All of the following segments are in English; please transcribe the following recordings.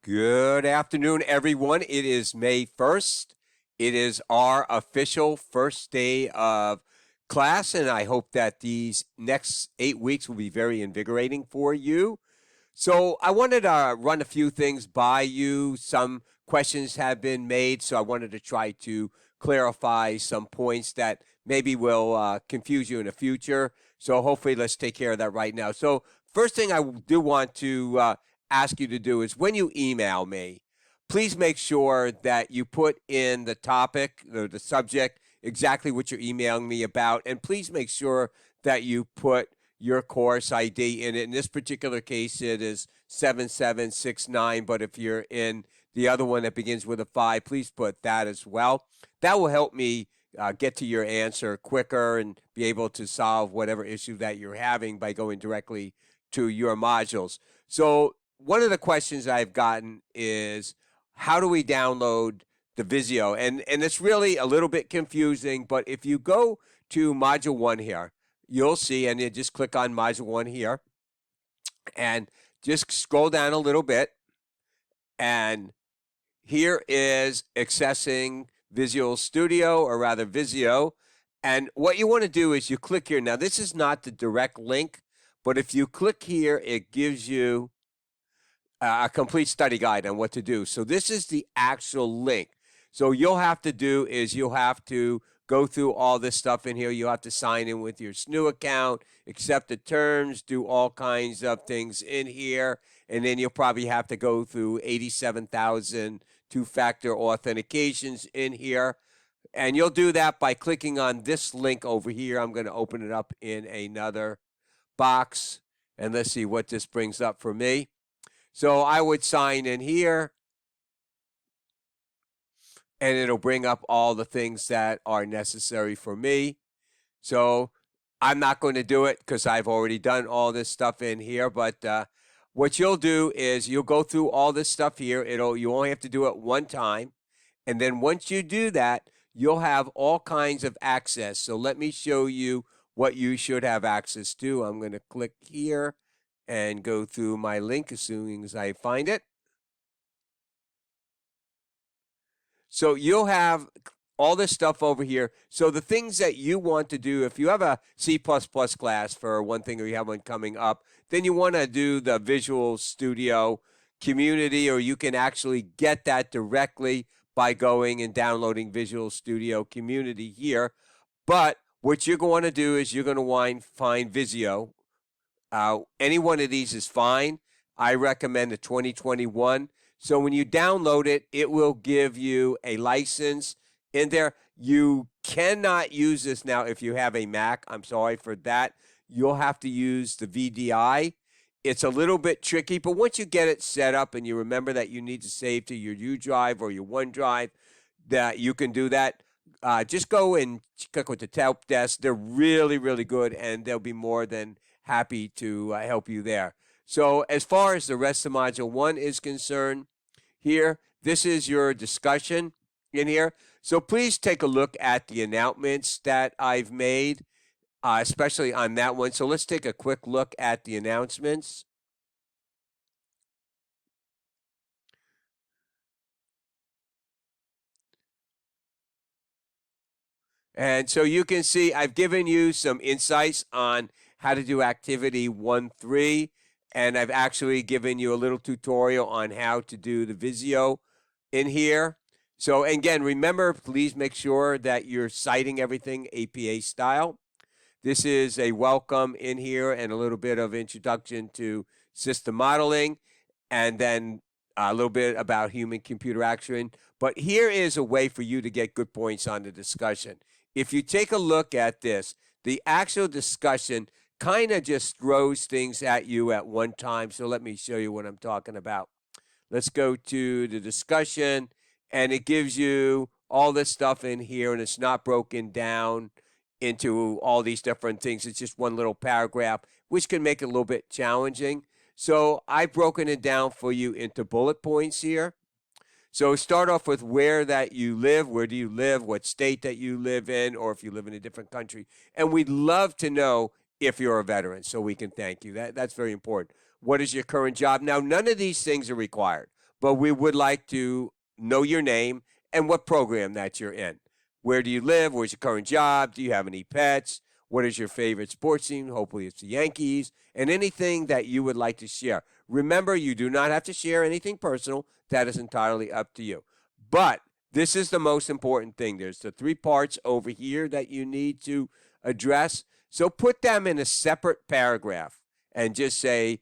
Good afternoon, everyone. It is May 1st. It is our official first day of class, and I hope that these next 8 weeks will be very invigorating for you. So I wanted to run a few things by you. Some questions have been made, so I wanted to try to clarify some points that maybe will confuse you in the future. So hopefully let's take care of that right now. So first thing I do want to ask you to do is when you email me, please make sure that you put in the topic or the subject exactly what you're emailing me about, and please make sure that you put your course ID in it. In this particular case, it is 7769, but if you're in the other one that begins with a 5, please put that as well. That will help me get to your answer quicker and be able to solve whatever issue that you're having by going directly to your modules. So one of the questions I've gotten is, how do we download the Visio? And it's really a little bit confusing, but if you go to Module 1 here, you'll see, and you just click on Module 1 here, and just scroll down a little bit, and here is accessing Visual Studio, or rather Visio. And what you want to do is you click here. Now, this is not the direct link, but if you click here, it gives you a complete study guide on what to do. So this is the actual link. So you'll have to do is you'll have to go through all this stuff in here. You'll have to sign in with your SNU account, accept the terms, do all kinds of things in here, and then you'll probably have to go through 87,000 two-factor authentications in here. And you'll do that by clicking on this link over here. I'm going to open it up in another box, and let's see what this brings up for me. So I would sign in here, and it'll bring up all the things that are necessary for me. So I'm not going to do it because I've already done all this stuff in here, but what you'll do is you'll go through all this stuff here. You only have to do it one time, and then once you do that, you'll have all kinds of access. So let me show you what you should have access to. I'm going to click here and go through my link as soon as I find it. So you'll have all this stuff over here. So the things that you want to do, if you have a C++ class for one thing, or you have one coming up, then you want to do the Visual Studio Community, or you can actually get that directly by going and downloading Visual Studio Community here. But what you're going to do is you're going to find Visio. Any one of these is fine. I recommend the 2021. So when you download it, it will give you a license in there. You cannot use this now if you have a Mac. I'm sorry for that. You'll have to use the VDI. It's a little bit tricky, but once you get it set up and you remember that you need to save to your U drive or your OneDrive, that you can do that. Just go and click with the help desk. They're really, really good, and they'll be more than happy to help you there. So as far as the rest of Module 1 is concerned, here, this is your discussion in here. So please take a look at the announcements that I've made, especially on that one. So let's take a quick look at the announcements. And so you can see I've given you some insights on how to do activity 1.3, and I've actually given you a little tutorial on how to do the Visio in here. So again, remember, please make sure that you're citing everything APA style. This is a welcome in here and a little bit of introduction to system modeling, and then a little bit about human-computer action. But here is a way for you to get good points on the discussion. If you take a look at this, the actual discussion kind of just throws things at you at one time. So let me show you what I'm talking about. Let's go to the discussion, and it gives you all this stuff in here, and it's not broken down into all these different things. It's just one little paragraph, which can make it a little bit challenging. So I've broken it down for you into bullet points here. So start off with where that you live, where do you live, what state that you live in, or if you live in a different country. And we'd love to know if you're a veteran, so we can thank you. That's very important. What is your current job? Now, none of these things are required, but we would like to know your name and what program that you're in. Where do you live? Where's your current job? Do you have any pets? What is your favorite sports team? Hopefully, it's the Yankees, and anything that you would like to share. Remember, you do not have to share anything personal. That is entirely up to you. But this is the most important thing. There's the three parts over here that you need to address. So put them in a separate paragraph and just say,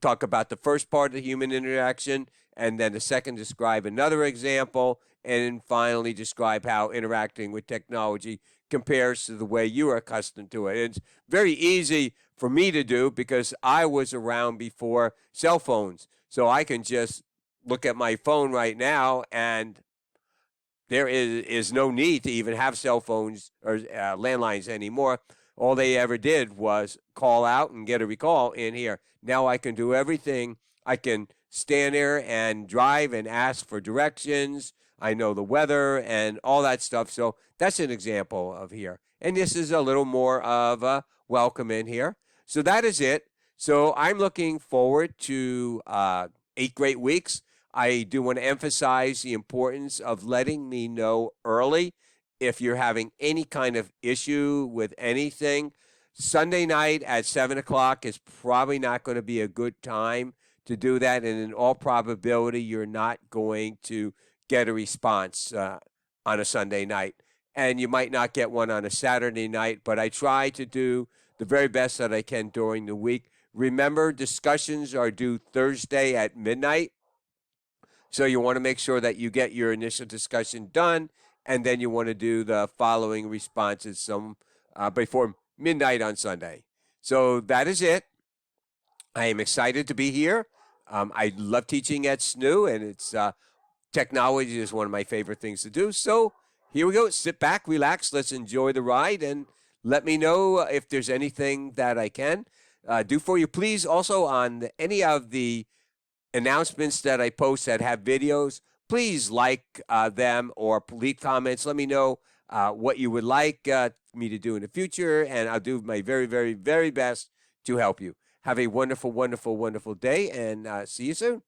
talk about the first part of the human interaction, and then the second, describe another example, and finally describe how interacting with technology compares to the way you are accustomed to it. It's very easy for me to do because I was around before cell phones. So I can just look at my phone right now, and there is no need to even have cell phones or landlines anymore. All they ever did was call out and get a recall in here. Now I can do everything. I can stand there and drive and ask for directions. I know the weather and all that stuff. So that's an example of here. And this is a little more of a welcome in here. So that is it. So I'm looking forward to 8 great weeks. I do want to emphasize the importance of letting me know early if you're having any kind of issue with anything. Sunday night at 7 o'clock is probably not going to be a good time to do that. And in all probability, you're not going to get a response on a Sunday night. And you might not get one on a Saturday night, but I try to do the very best that I can during the week. Remember, discussions are due Thursday at midnight. So you want to make sure that you get your initial discussion done, and then you want to do the following responses before midnight on Sunday. So that is it. I am excited to be here. I love teaching at SNU, and it's technology is one of my favorite things to do. So here we go. Sit back, relax. Let's enjoy the ride, and let me know if there's anything that I can do for you. Please also on any of the announcements that I post that have videos, please like them or leave comments. Let me know what you would like me to do in the future, and I'll do my very, very, very best to help you. Have a wonderful, wonderful, wonderful day, and see you soon.